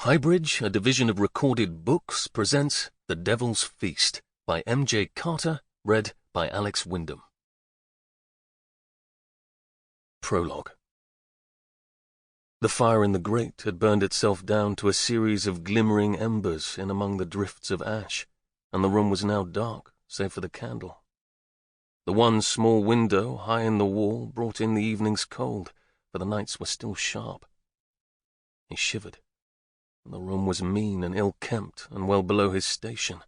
HighBridge, a division of Recorded Books, presents The Devil's Feast by M.J. Carter, read by Alex Wyndham. Prologue. The fire in the grate had burned itself down to a series of glimmering embers in among the drifts of ash, and the room was now dark, save for the candle. The one small window high in the wall brought in the evening's cold, for the nights were still sharp. He shivered. The room was mean and ill-kempt and well below his station.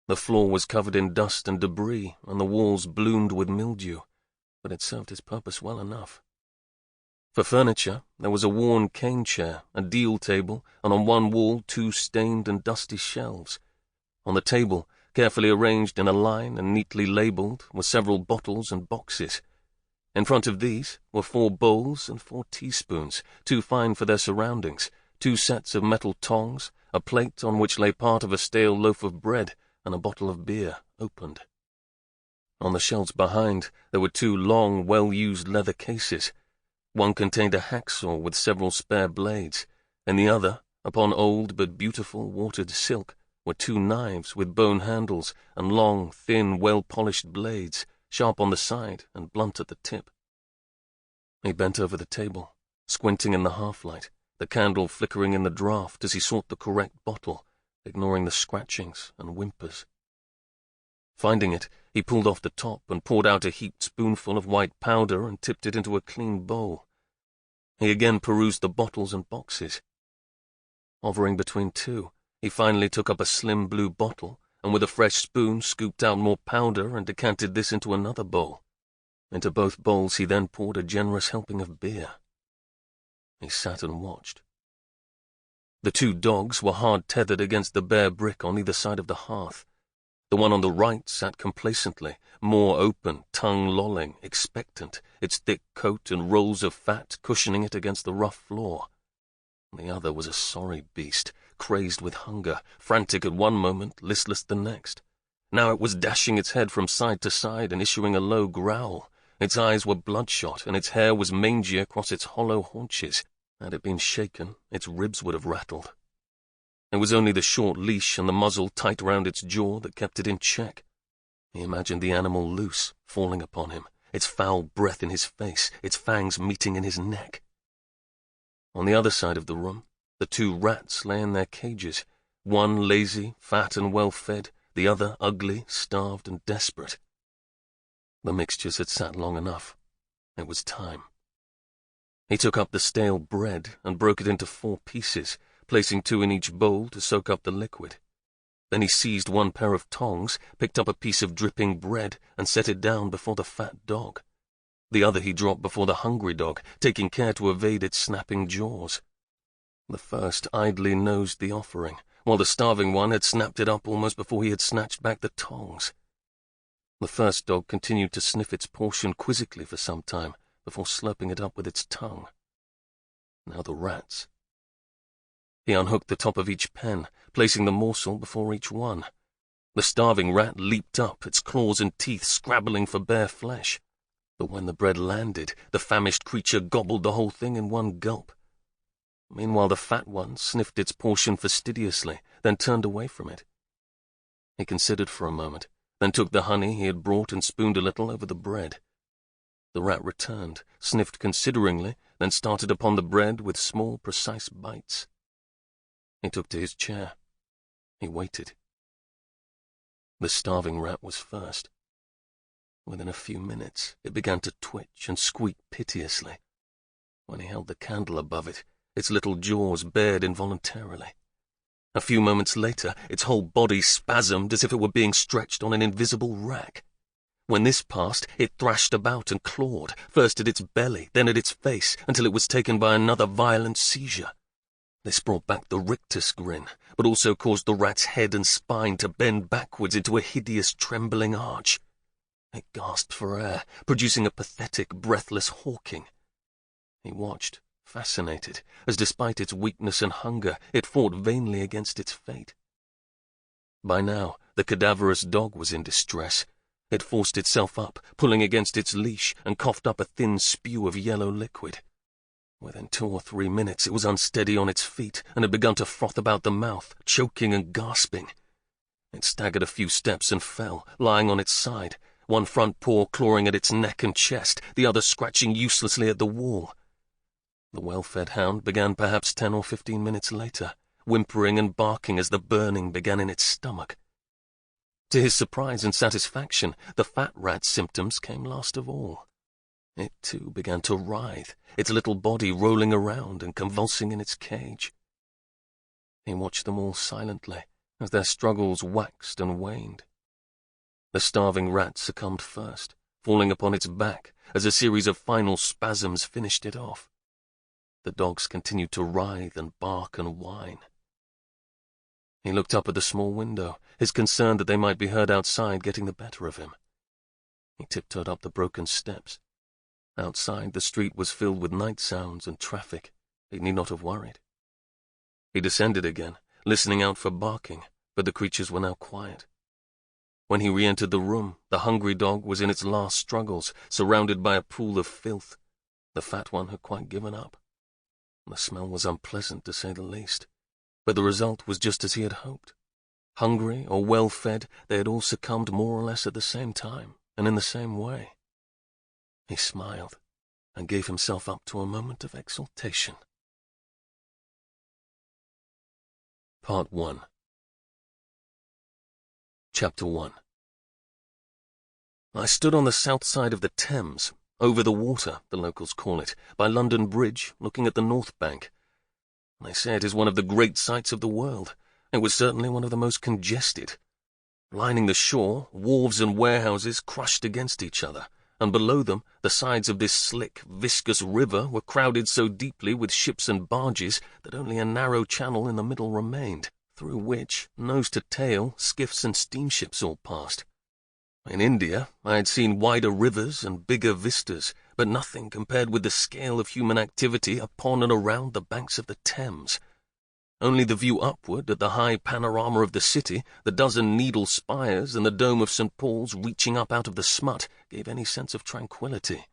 The floor was covered in dust and debris, and the walls bloomed with mildew, but it served his purpose well enough. For furniture, there was a worn cane chair, a deal table, and on one wall 2 stained and dusty shelves. On the table, carefully arranged in a line and neatly labelled, were several bottles and boxes. In front of these were 4 bowls and 4 teaspoons, too fine for their surroundings, 2 sets of metal tongs, a plate on which lay part of a stale loaf of bread, and a bottle of beer, opened. On the shelves behind, there were 2 long, well-used leather cases. One contained a hacksaw with several spare blades, and the other, upon old but beautiful watered silk, were 2 knives with bone handles and long, thin, well-polished blades, sharp on the side and blunt at the tip. He bent over the table, squinting in the half-light, the candle flickering in the draught as he sought the correct bottle, ignoring the scratchings and whimpers. Finding it, he pulled off the top and poured out a heaped spoonful of white powder and tipped it into a clean bowl. He again perused the bottles and boxes. Hovering between 2, he finally took up a slim blue bottle and with a fresh spoon scooped out more powder and decanted this into another bowl. Into both bowls he then poured a generous helping of beer. He sat and watched. The 2 dogs were hard tethered against the bare brick on either side of the hearth. The one on the right sat complacently, more open, tongue lolling, expectant, its thick coat and rolls of fat cushioning it against the rough floor. The other was a sorry beast, crazed with hunger, frantic at one moment, listless the next. Now it was dashing its head from side to side and issuing a low growl. Its eyes were bloodshot, and its hair was mangy across its hollow haunches. Had it been shaken, its ribs would have rattled. It was only the short leash and the muzzle tight round its jaw that kept it in check. He imagined the animal loose, falling upon him, its foul breath in his face, its fangs meeting in his neck. On the other side of the room, the 2 rats lay in their cages, one lazy, fat and well-fed, the other ugly, starved and desperate. The mixtures had sat long enough. It was time. He took up the stale bread and broke it into 4 pieces, placing 2 in each bowl to soak up the liquid. Then he seized 1 pair of tongs, picked up a piece of dripping bread, and set it down before the fat dog. The other he dropped before the hungry dog, taking care to evade its snapping jaws. The first idly nosed the offering, while the starving one had snapped it up almost before he had snatched back the tongs. The first dog continued to sniff its portion quizzically for some time, before slurping it up with its tongue. Now the rats. He unhooked the top of each pen, placing the morsel before each one. The starving rat leaped up, its claws and teeth scrabbling for bare flesh. But when the bread landed, the famished creature gobbled the whole thing in one gulp. Meanwhile the fat one sniffed its portion fastidiously, then turned away from it. He considered for a moment, then took the honey he had brought and spooned a little over the bread. The rat returned, sniffed consideringly, then started upon the bread with small, precise bites. He took to his chair. He waited. The starving rat was first. Within a few minutes, it began to twitch and squeak piteously. When he held the candle above it, its little jaws bared involuntarily. A few moments later, its whole body spasmed as if it were being stretched on an invisible rack. When this passed, it thrashed about and clawed, first at its belly, then at its face, until it was taken by another violent seizure. This brought back the rictus grin, but also caused the rat's head and spine to bend backwards into a hideous trembling arch. It gasped for air, producing a pathetic, breathless hawking. He watched, fascinated, as despite its weakness and hunger, it fought vainly against its fate. By now, the cadaverous dog was in distress. It forced itself up, pulling against its leash, and coughed up a thin spew of yellow liquid. Within 2 or 3 minutes it was unsteady on its feet and had begun to froth about the mouth, choking and gasping. It staggered a few steps and fell, lying on its side, one front paw clawing at its neck and chest, the other scratching uselessly at the wall. The well-fed hound began perhaps 10 or 15 minutes later, whimpering and barking as the burning began in its stomach. To his surprise and satisfaction, the fat rat's symptoms came last of all. It, too, began to writhe, its little body rolling around and convulsing in its cage. He watched them all silently as their struggles waxed and waned. The starving rat succumbed first, falling upon its back as a series of final spasms finished it off. The dogs continued to writhe and bark and whine. He looked up at the small window, his concern that they might be heard outside getting the better of him. He tiptoed up the broken steps. Outside, the street was filled with night sounds and traffic. He need not have worried. He descended again, listening out for barking, but the creatures were now quiet. When he re-entered the room, the hungry dog was in its last struggles, surrounded by a pool of filth. The fat one had quite given up. The smell was unpleasant, to say the least, but the result was just as he had hoped. Hungry or well-fed, they had all succumbed more or less at the same time, and in the same way. He smiled, and gave himself up to a moment of exultation. Part 1. Chapter 1. I stood on the south side of the Thames, over the water, the locals call it, by London Bridge, looking at the north bank. They say it is one of the great sights of the world. It was certainly one of the most congested. Lining the shore, wharves and warehouses crushed against each other, and below them the sides of this slick, viscous river were crowded so deeply with ships and barges that only a narrow channel in the middle remained, through which, nose to tail, skiffs and steamships all passed. In India, I had seen wider rivers and bigger vistas, but nothing compared with the scale of human activity upon and around the banks of the Thames. Only the view upward at the high panorama of the city, the dozen needle spires and the dome of St. Paul's reaching up out of the smut, gave any sense of tranquillity.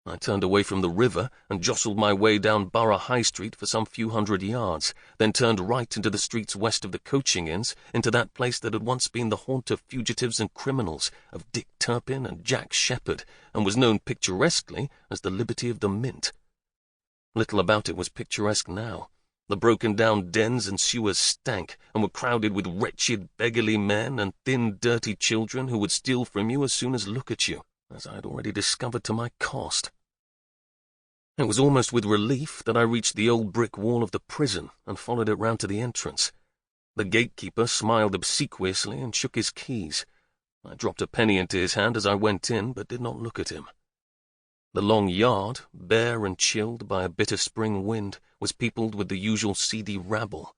I turned away from the river and jostled my way down Borough High Street for some few hundred yards, then turned right into the streets west of the coaching inns, into that place that had once been the haunt of fugitives and criminals, of Dick Turpin and Jack Sheppard, and was known picturesquely as the Liberty of the Mint. Little about it was picturesque now. The broken-down dens and sewers stank, and were crowded with wretched, beggarly men and thin, dirty children who would steal from you as soon as look at you, as I had already discovered to my cost. It was almost with relief that I reached the old brick wall of the prison and followed it round to the entrance. The gatekeeper smiled obsequiously and shook his keys. I dropped a penny into his hand as I went in, but did not look at him. The long yard, bare and chilled by a bitter spring wind, was peopled with the usual seedy rabble.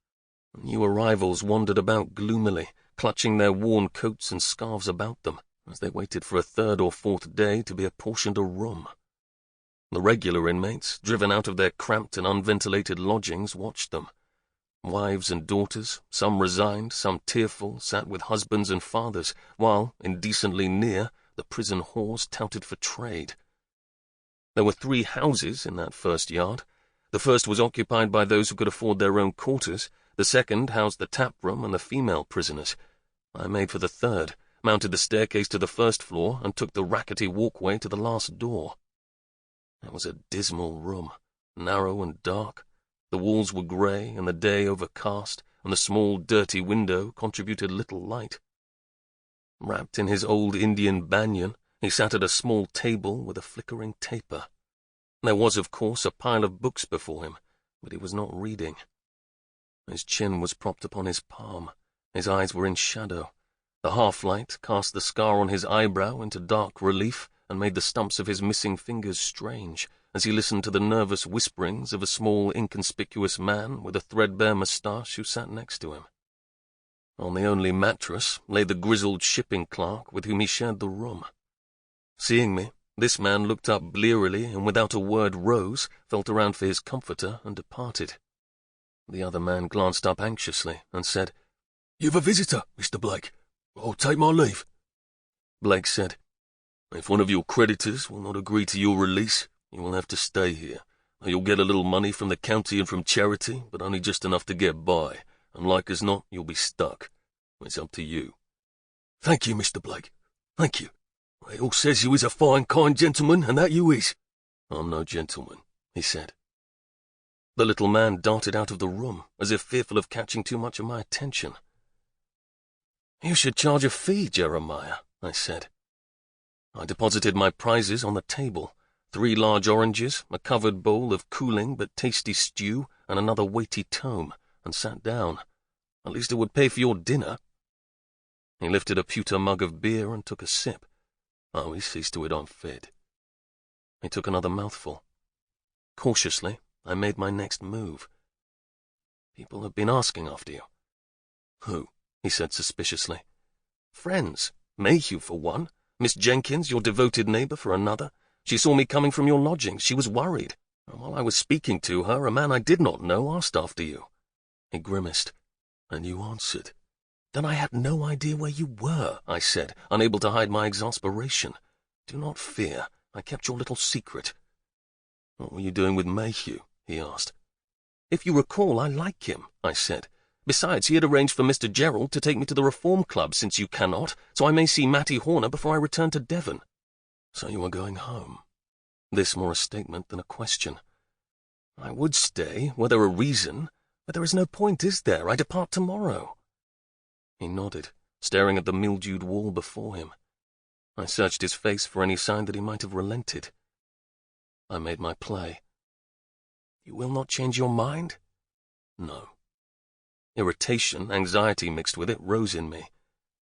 New arrivals wandered about gloomily, clutching their worn coats and scarves about them, as they waited for a third or fourth day to be apportioned a room. The regular inmates, driven out of their cramped and unventilated lodgings, watched them. Wives and daughters, some resigned, some tearful, sat with husbands and fathers, while, indecently near, the prison whores touted for trade. There were 3 houses in that first yard. The first was occupied by those who could afford their own quarters. The second housed the tap-room and the female prisoners. I made for the third, mounted the staircase to the first floor, and took the rackety walkway to the last door. It was a dismal room, narrow and dark. The walls were grey and the day overcast, and the small, dirty window contributed little light. Wrapped in his old Indian banyan, he sat at a small table with a flickering taper. There was, of course, a pile of books before him, but he was not reading. His chin was propped upon his palm. His eyes were in shadow. The half-light cast the scar on his eyebrow into dark relief and made the stumps of his missing fingers strange, as he listened to the nervous whisperings of a small, inconspicuous man with a threadbare moustache who sat next to him. On the only mattress lay the grizzled shipping clerk with whom he shared the room. Seeing me, this man looked up blearily and without a word rose, felt around for his comforter, and departed. The other man glanced up anxiously and said, "You've a visitor, Mr. Blake. I'll take my leave." Blake said, "If one of your creditors will not agree to your release, you will have to stay here. You'll get a little money from the county and from charity, but only just enough to get by, and like as not, you'll be stuck. It's up to you." "Thank you, Mr. Blake. Thank you. They all says you is a fine, kind gentleman, and that you is." "I'm no gentleman," he said. The little man darted out of the room, as if fearful of catching too much of my attention. "You should charge a fee, Jeremiah," I said. I deposited my prizes on the table, 3 large oranges, a covered bowl of cooling but tasty stew, and another weighty tome, and sat down. "At least it would pay for your dinner." He lifted a pewter mug of beer and took a sip. "Oh, he sees to it I'm fed." He took another mouthful. Cautiously, I made my next move. "People have been asking after you." "Who?" he said suspiciously. "Friends. Mayhew for one. Miss Jenkins, your devoted neighbour, for another. She saw me coming from your lodgings. She was worried. And while I was speaking to her, a man I did not know asked after you." He grimaced. "And you answered." "Then I had no idea where you were," I said, unable to hide my exasperation. "Do not fear. I kept your little secret." "What were you doing with Mayhew?" he asked. "If you recall, I like him," I said. "Besides, he had arranged for Mr. Gerald to take me to the Reform Club, since you cannot, so I may see Mattie Horner before I return to Devon." "So you are going home?" This more a statement than a question. "I would stay, were there a reason, but there is no point, is there? I depart tomorrow." He nodded, staring at the mildewed wall before him. I searched his face for any sign that he might have relented. I made my play. "You will not change your mind?" "No." Irritation, anxiety mixed with it, rose in me.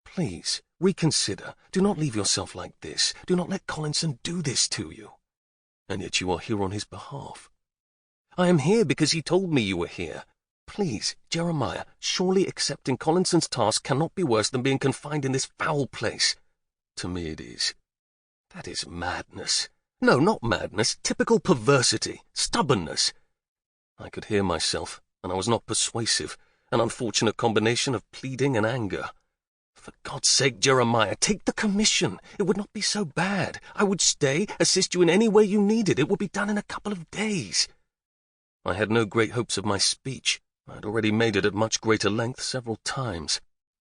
"Please, reconsider. Do not leave yourself like this. Do not let Collinson do this to you." "And yet you are here on his behalf." "I am here because he told me you were here. Please, Jeremiah, surely accepting Collinson's task cannot be worse than being confined in this foul place." "To me it is." "That is madness. No, not madness. Typical perversity. Stubbornness." I could hear myself, and I was not persuasive. An unfortunate combination of pleading and anger. "For God's sake, Jeremiah, take the commission. It would not be so bad. I would stay, assist you in any way you needed. It would be done in a couple of days." I had no great hopes of my speech. I had already made it at much greater length several times.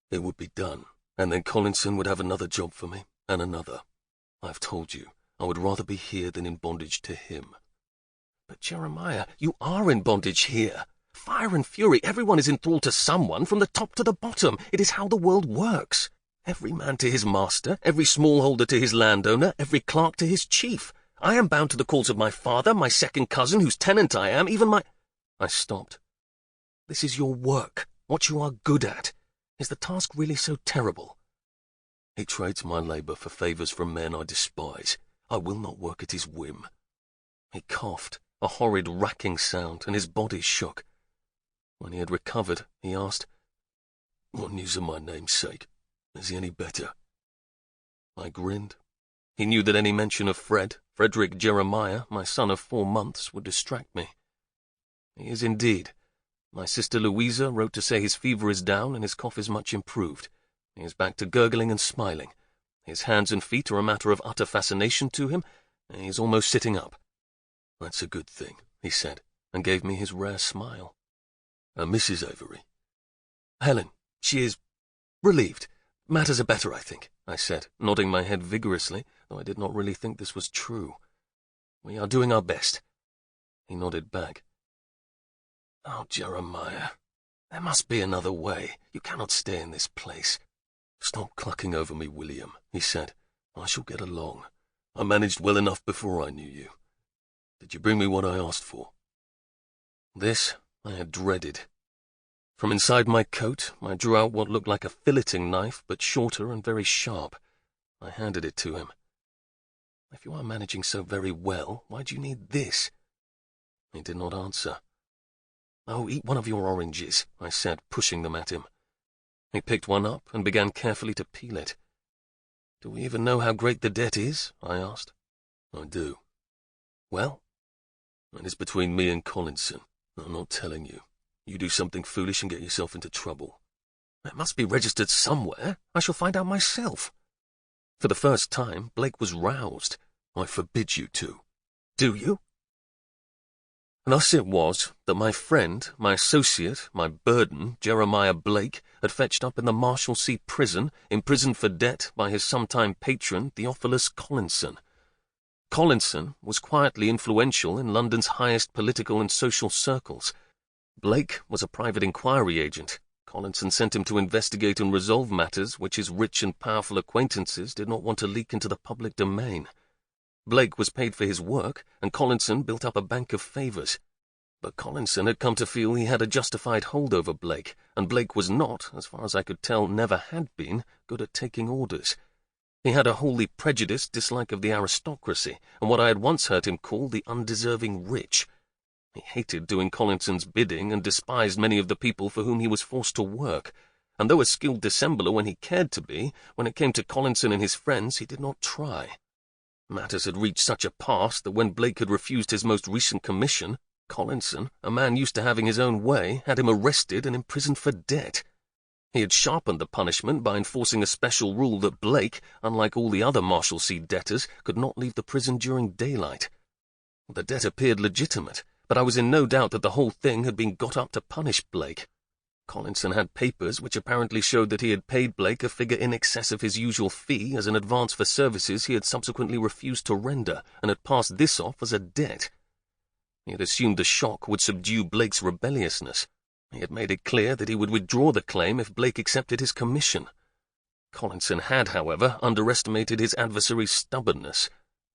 "It would be done, and then Collinson would have another job for me, and another. I've told you, I would rather be here than in bondage to him." "But Jeremiah, you are in bondage here. Fire and fury, everyone is enthralled to someone, from the top to the bottom. It is how the world works. Every man to his master, every smallholder to his landowner, every clerk to his chief. I am bound to the calls of my father, my second cousin, whose tenant I am, even my—" I stopped. "This is your work, what you are good at. Is the task really so terrible?" "He trades my labour for favours from men I despise. I will not work at his whim." He coughed, a horrid racking sound, and his body shook. When he had recovered, he asked, "What news of my namesake? Is he any better?" I grinned. He knew that any mention of Frederick Jeremiah, my son of 4 months, would distract me. "He is indeed. My sister Louisa wrote to say his fever is down and his cough is much improved. He is back to gurgling and smiling. His hands and feet are a matter of utter fascination to him, and he is almost sitting up." "That's a good thing," he said, and gave me his rare smile. "And Mrs. Avery?" "Helen, she is relieved. Matters are better, I think," I said, nodding my head vigorously, though I did not really think this was true. "We are doing our best." He nodded back. "Oh, Jeremiah, there must be another way. You cannot stay in this place." "Stop clucking over me, William," he said. "I shall get along. I managed well enough before I knew you. Did you bring me what I asked for?" This I had dreaded. From inside my coat, I drew out what looked like a filleting knife, but shorter and very sharp. I handed it to him. "If you are managing so very well, why do you need this?" He did not answer. "Oh, eat one of your oranges," I said, pushing them at him. He picked one up and began carefully to peel it. "Do we even know how great the debt is?" I asked. "I do." "Well?" "It is between me and Collinson. I'm not telling you. You do something foolish and get yourself into trouble." "It must be registered somewhere. I shall find out myself." For the first time, Blake was roused. "I forbid you to." "Do you?" Thus it was that my friend, my associate, my burden, Jeremiah Blake, had fetched up in the Marshalsea prison, imprisoned for debt by his sometime patron, Theophilus Collinson. Collinson was quietly influential in London's highest political and social circles. Blake was a private inquiry agent. Collinson sent him to investigate and resolve matters which his rich and powerful acquaintances did not want to leak into the public domain. Blake was paid for his work, and Collinson built up a bank of favours. But Collinson had come to feel he had a justified hold over Blake, and Blake was not, as far as I could tell, never had been, good at taking orders. He had a wholly prejudiced dislike of the aristocracy, and what I had once heard him call the undeserving rich. He hated doing Collinson's bidding, and despised many of the people for whom he was forced to work, and though a skilled dissembler when he cared to be, when it came to Collinson and his friends he did not try. Matters had reached such a pass that when Blake had refused his most recent commission, Collinson, a man used to having his own way, had him arrested and imprisoned for debt. He had sharpened the punishment by enforcing a special rule that Blake, unlike all the other Marshalsea debtors, could not leave the prison during daylight. The debt appeared legitimate, but I was in no doubt that the whole thing had been got up to punish Blake. Collinson had papers which apparently showed that he had paid Blake a figure in excess of his usual fee as an advance for services he had subsequently refused to render, and had passed this off as a debt. He had assumed the shock would subdue Blake's rebelliousness. He had made it clear that he would withdraw the claim if Blake accepted his commission. Collinson had, however, underestimated his adversary's stubbornness.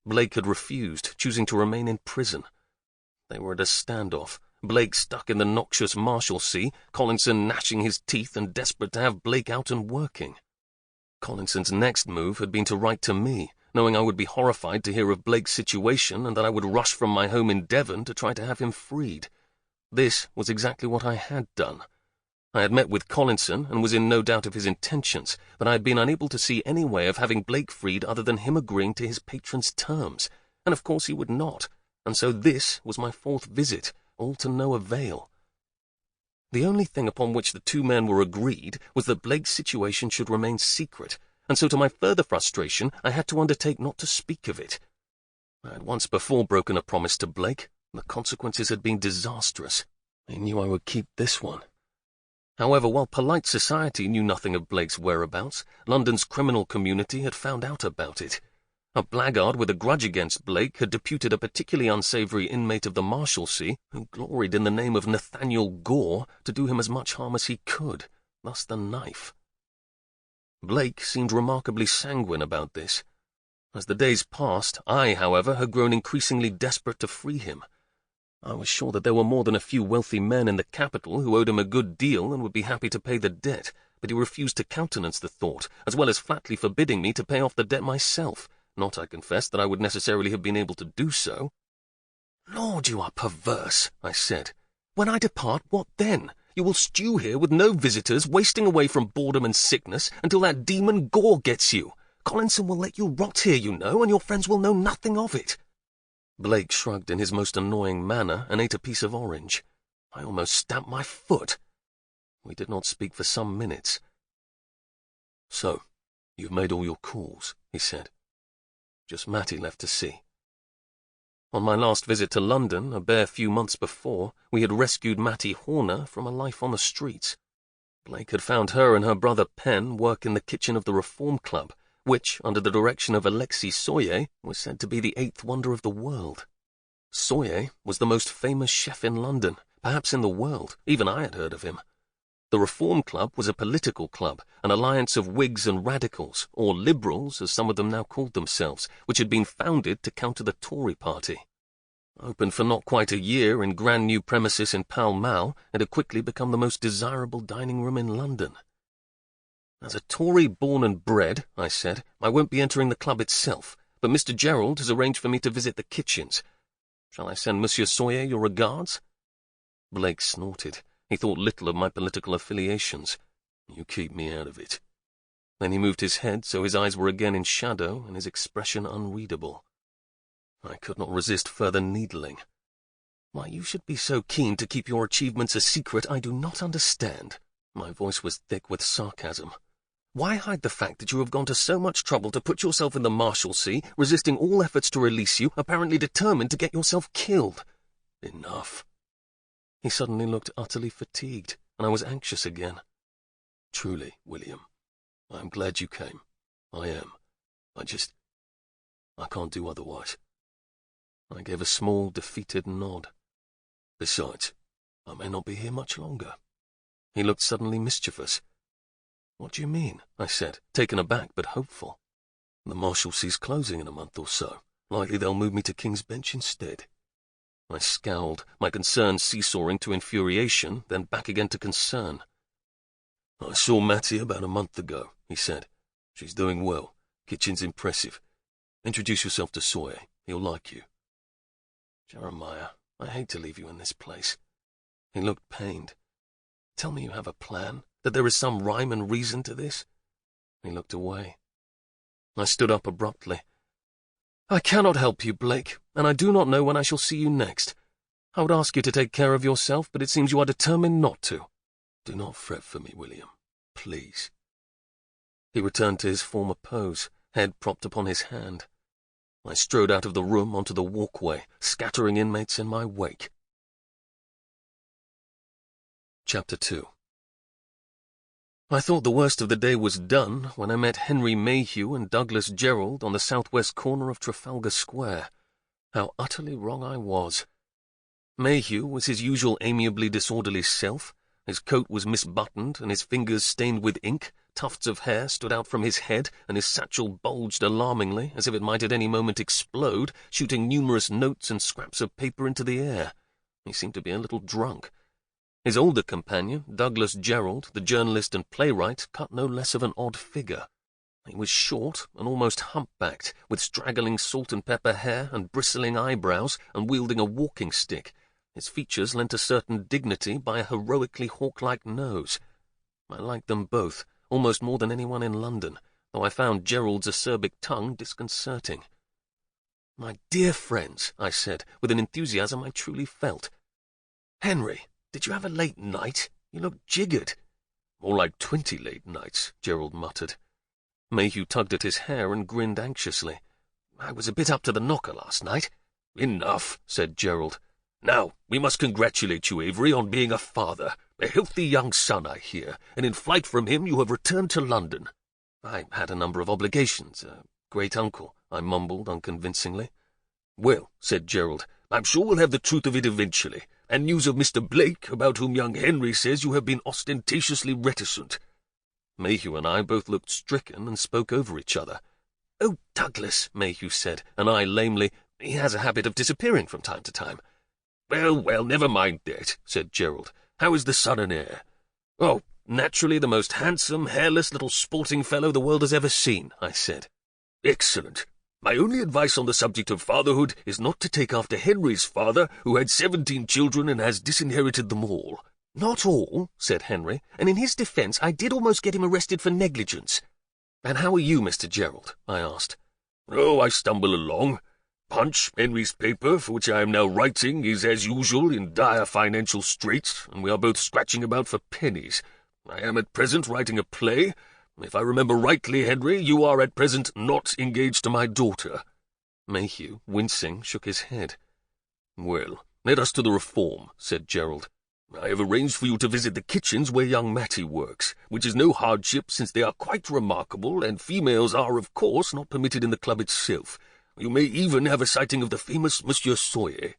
Blake had refused, choosing to remain in prison. They were at a standoff. Blake stuck in the noxious Marshalsea, Collinson gnashing his teeth and desperate to have Blake out and working. Collinson's next move had been to write to me, knowing I would be horrified to hear of Blake's situation and that I would rush from my home in Devon to try to have him freed. This was exactly what I had done. I had met with Collinson and was in no doubt of his intentions, but I had been unable to see any way of having Blake freed other than him agreeing to his patron's terms, and of course he would not, and so this was my fourth visit, all to no avail. The only thing upon which the two men were agreed was that Blake's situation should remain secret, and so to my further frustration I had to undertake not to speak of it. I had once before broken a promise to Blake, and the consequences had been disastrous. I knew I would keep this one. However, while polite society knew nothing of Blake's whereabouts, London's criminal community had found out about it. A blackguard with a grudge against Blake had deputed a particularly unsavoury inmate of the Marshalsea, who gloried in the name of Nathaniel Gore, to do him as much harm as he could, thus the knife. Blake seemed remarkably sanguine about this. As the days passed, I, however, had grown increasingly desperate to free him. I was sure that there were more than a few wealthy men in the capital who owed him a good deal and would be happy to pay the debt, but he refused to countenance the thought, as well as flatly forbidding me to pay off the debt myself. Not, I confess, that I would necessarily have been able to do so. "Lord, you are perverse," I said. "When I depart, what then? You will stew here with no visitors, wasting away from boredom and sickness, until that demon Gore gets you. Collinson will let you rot here, you know, and your friends will know nothing of it." Blake shrugged in his most annoying manner and ate a piece of orange. I almost stamped my foot. We did not speak for some minutes. "So, you've made all your calls," he said. "Just Matty left to see." On my last visit to London, a bare few months before, we had rescued Matty Horner from a life on the streets. Blake had found her and her brother Penn work in the kitchen of the Reform Club, which, under the direction of Alexis Soyer, was said to be the eighth wonder of the world. Soyer was the most famous chef in London, perhaps in the world. Even I had heard of him. The Reform Club was a political club, an alliance of Whigs and Radicals, or Liberals, as some of them now called themselves, which had been founded to counter the Tory party. Opened for not quite a year in grand new premises in Pall Mall, it had quickly become the most desirable dining room in London. "As a Tory born and bred," I said, "I won't be entering the club itself, but Mr. Gerald has arranged for me to visit the kitchens. Shall I send Monsieur Soyer your regards?" Blake snorted. He thought little of my political affiliations. "You keep me out of it." Then he moved his head so his eyes were again in shadow and his expression unreadable. I could not resist further needling. "Why you should be so keen to keep your achievements a secret I do not understand." My voice was thick with sarcasm. "Why hide the fact that you have gone to so much trouble to put yourself in the Marshalsea, resisting all efforts to release you, apparently determined to get yourself killed? Enough. He suddenly looked utterly fatigued, and I was anxious again. Truly, William, I am glad you came. I am. I can't do otherwise. I gave a small, defeated nod. Besides, I may not be here much longer. He looked suddenly mischievous. What do you mean? I said, taken aback but hopeful. The Marshalsea's closing in a month or so. Likely they'll move me to King's Bench instead. I scowled, my concern seesawing to infuriation, then back again to concern. I saw Mattie about a month ago, he said. She's doing well. Kitchen's impressive. Introduce yourself to Soyer. He'll like you. Jeremiah, I hate to leave you in this place. He looked pained. Tell me you have a plan, that there is some rhyme and reason to this. He looked away. I stood up abruptly. I cannot help you, Blake, and I do not know when I shall see you next. I would ask you to take care of yourself, but it seems you are determined not to. Do not fret for me, William. Please. He returned to his former pose, head propped upon his hand. I strode out of the room onto the walkway, scattering inmates in my wake. Chapter 2. I thought the worst of the day was done when I met Henry Mayhew and Douglas Gerald on the southwest corner of Trafalgar Square. How utterly wrong I was. Mayhew was his usual amiably disorderly self. His coat was misbuttoned, and his fingers stained with ink. Tufts of hair stood out from his head, and his satchel bulged alarmingly, as if it might at any moment explode, shooting numerous notes and scraps of paper into the air. He seemed to be a little drunk. His older companion, Douglas Gerald, the journalist and playwright, cut no less of an odd figure. He was short and almost humpbacked, with straggling salt-and-pepper hair and bristling eyebrows, and wielding a walking stick. His features lent a certain dignity by a heroically hawk-like nose. I liked them both, almost more than anyone in London, though I found Gerald's acerbic tongue disconcerting. "My dear friends," I said, with an enthusiasm I truly felt. "Henry, did you have a late night? You look jiggered." "More like 20 late nights," Gerald muttered. Mayhew tugged at his hair and grinned anxiously. "I was a bit up to the knocker last night." "Enough," said Gerald. "Now, we must congratulate you, Avery, on being a father. A healthy young son, I hear, and in flight from him you have returned to London." "I had a number of obligations, great-uncle," I mumbled unconvincingly. "Well," said Gerald, "I'm sure we'll have the truth of it eventually, and news of Mr. Blake, about whom young Henry says you have been ostentatiously reticent." Mayhew and I both looked stricken and spoke over each other. "Oh, Douglas," Mayhew said, and I lamely, "he has a habit of disappearing from time to time." Well, never mind that," said Gerald. "How is the son and heir?" "Oh, naturally the most handsome, hairless little sporting fellow the world has ever seen," I said. "Excellent. My only advice on the subject of fatherhood is not to take after Henry's father, who had 17 children and has disinherited them all." "Not all," said Henry, "and in his defence I did almost get him arrested for negligence." "And how are you, Mr. Gerald?" I asked. "Oh, I stumble along. Punch, Henry's paper, for which I am now writing, is as usual in dire financial straits, and we are both scratching about for pennies. I am at present writing a play. If I remember rightly, Henry, you are at present not engaged to my daughter." Mayhew, wincing, shook his head. "Well, let us to the reform," said Gerald. "I have arranged for you to visit the kitchens where young Mattie works, which is no hardship since they are quite remarkable, and females are, of course, not permitted in the club itself. You may even have a sighting of the famous Monsieur Soyer."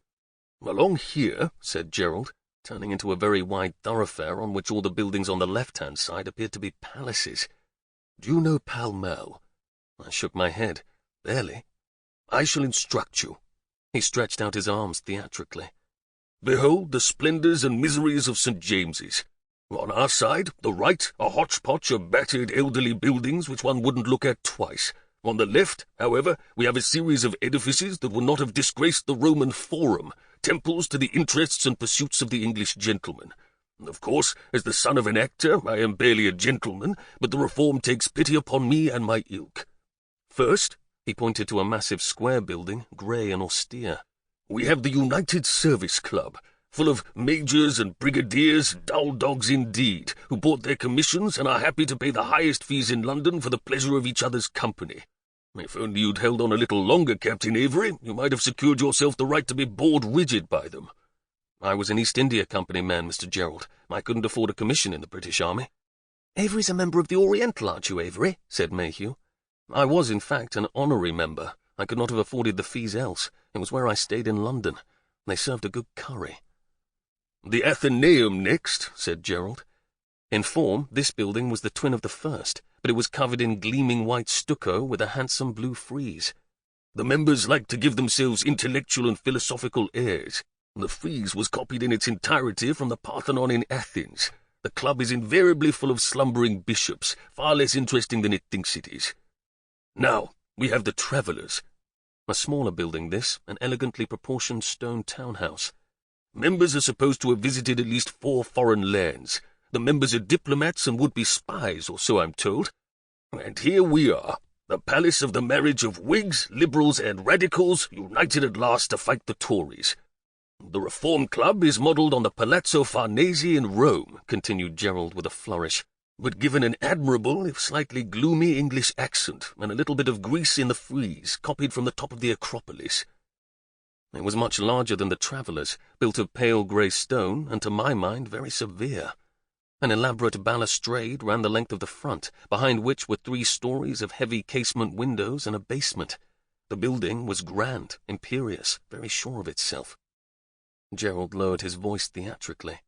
"Along here," said Gerald, turning into a very wide thoroughfare on which all the buildings on the left-hand side appeared to be palaces. "Do you know Pall Mall?" I shook my head. "Barely." "I shall instruct you." He stretched out his arms theatrically. "Behold the splendours and miseries of St. James's. On our side, the right, a hodgepodge of battered elderly buildings which one wouldn't look at twice. On the left, however, we have a series of edifices that would not have disgraced the Roman Forum, temples to the interests and pursuits of the English gentleman. Of course, as the son of an actor, I am barely a gentleman, but the reform takes pity upon me and my ilk. First," he pointed to a massive square building, grey and austere, "we have the United Service Club, full of majors and brigadiers, dull dogs indeed, who bought their commissions and are happy to pay the highest fees in London for the pleasure of each other's company. If only you'd held on a little longer, Captain Avery, you might have secured yourself the right to be bored rigid by them. I was an East India Company man, Mr. Gerald. I couldn't afford a commission in the British Army. Avery's a member of the Oriental, aren't you, Avery? Said Mayhew. I was, in fact, an honorary member. I could not have afforded the fees else. It was where I stayed in London. They served a good curry. The Athenaeum next, said Gerald. In form, this building was the twin of the first, but it was covered in gleaming white stucco with a handsome blue frieze. The members liked to give themselves intellectual and philosophical airs. The frieze was copied in its entirety from the Parthenon in Athens. The club is invariably full of slumbering bishops, far less interesting than it thinks it is. Now, we have the Travellers. A smaller building this, an elegantly proportioned stone townhouse. Members are supposed to have visited at least 4 foreign lands. The members are diplomats and would-be spies, or so I'm told. And here we are, the palace of the marriage of Whigs, Liberals, and Radicals, united at last to fight the Tories. The Reform Club is modelled on the Palazzo Farnese in Rome, continued Gerald with a flourish, but given an admirable, if slightly gloomy English accent, and a little bit of Greece in the frieze, copied from the top of the Acropolis. It was much larger than the Travellers, built of pale grey stone, and to my mind very severe. An elaborate balustrade ran the length of the front, behind which were 3 stories of heavy casement windows and a basement. The building was grand, imperious, very sure of itself. Gerald lowered his voice theatrically.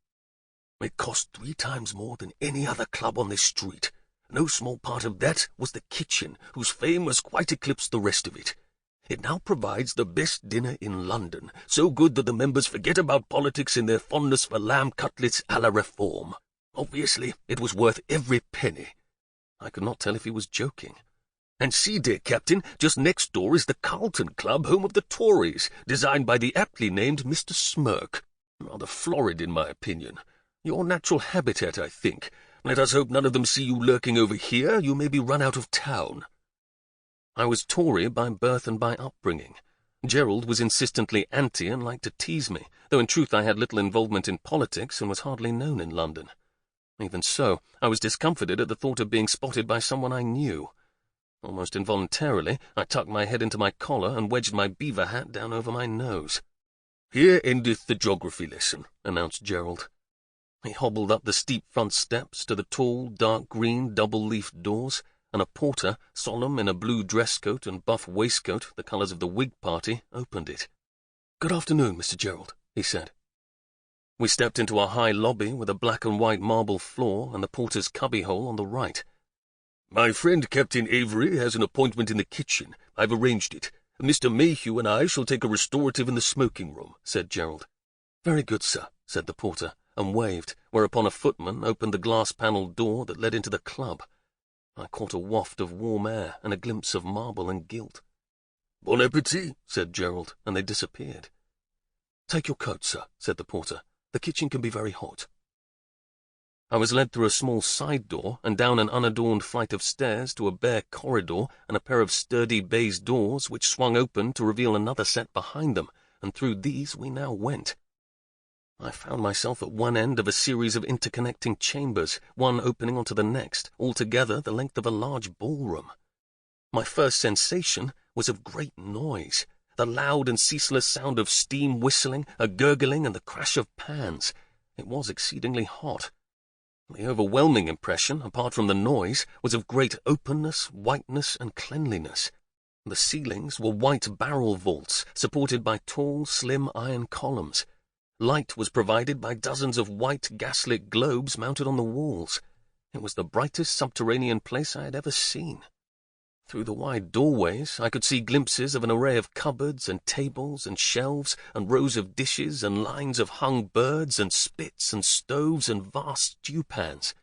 It cost 3 times more than any other club on this street. No small part of that was the kitchen, whose fame has quite eclipsed the rest of it. It now provides the best dinner in London, so good that the members forget about politics in their fondness for lamb cutlets à la Reform. Obviously, it was worth every penny. I could not tell if he was joking. And see, dear Captain, just next door is the Carlton Club, home of the Tories, designed by the aptly named Mr. Smirk. Rather florid, in my opinion. Your natural habitat, I think. Let us hope none of them see you lurking over here. You may be run out of town. I was Tory by birth and by upbringing. Gerald was insistently anti and liked to tease me, though in truth I had little involvement in politics and was hardly known in London. Even so, I was discomfited at the thought of being spotted by someone I knew. Almost involuntarily, I tucked my head into my collar and wedged my beaver hat down over my nose. "Here endeth the geography lesson," announced Gerald. He hobbled up the steep front steps to the tall, dark green, double-leafed doors, and a porter, solemn in a blue dress coat and buff waistcoat, the colours of the Whig party, opened it. "Good afternoon, Mr. Gerald," he said. We stepped into a high lobby with a black and white marble floor and the porter's cubbyhole on the right. "My friend Captain Avery has an appointment in the kitchen. I've arranged it. Mr. Mayhew and I shall take a restorative in the smoking room," said Gerald. "Very good, sir," said the porter, and waved, whereupon a footman opened the glass-panelled door that led into the club. I caught a waft of warm air and a glimpse of marble and gilt. "Bon appétit," said Gerald, and they disappeared. "Take your coat, sir," said the porter. "The kitchen can be very hot." I was led through a small side door and down an unadorned flight of stairs to a bare corridor and a pair of sturdy baize doors which swung open to reveal another set behind them, and through these we now went. I found myself at one end of a series of interconnecting chambers, one opening onto the next, altogether the length of a large ballroom. My first sensation was of great noise, the loud and ceaseless sound of steam whistling, a gurgling, and the crash of pans. It was exceedingly hot. The overwhelming impression, apart from the noise, was of great openness, whiteness, and cleanliness. The ceilings were white barrel vaults, supported by tall, slim iron columns. Light was provided by dozens of white gaslit globes mounted on the walls. It was the brightest subterranean place I had ever seen. Through the wide doorways I could see glimpses of an array of cupboards and tables and shelves and rows of dishes and lines of hung birds and spits and stoves and vast stewpans.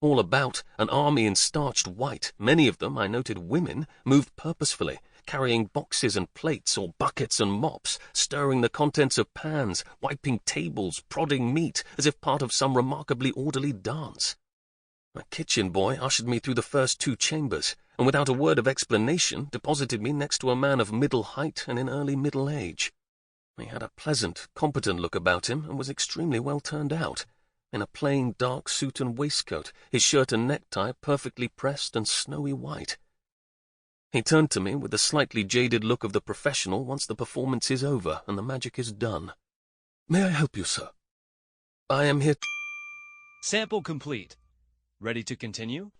All about, an army in starched white, many of them, I noted women, moved purposefully, carrying boxes and plates or buckets and mops, stirring the contents of pans, wiping tables, prodding meat, as if part of some remarkably orderly dance. A kitchen boy ushered me through the first 2 chambers, and without a word of explanation deposited me next to a man of middle height and in early middle age. He had a pleasant, competent look about him and was extremely well turned out, in a plain dark suit and waistcoat, his shirt and necktie perfectly pressed and snowy white. He turned to me with the slightly jaded look of the professional once the performance is over and the magic is done. May I help you, sir? I am here. Sample complete. Ready to continue?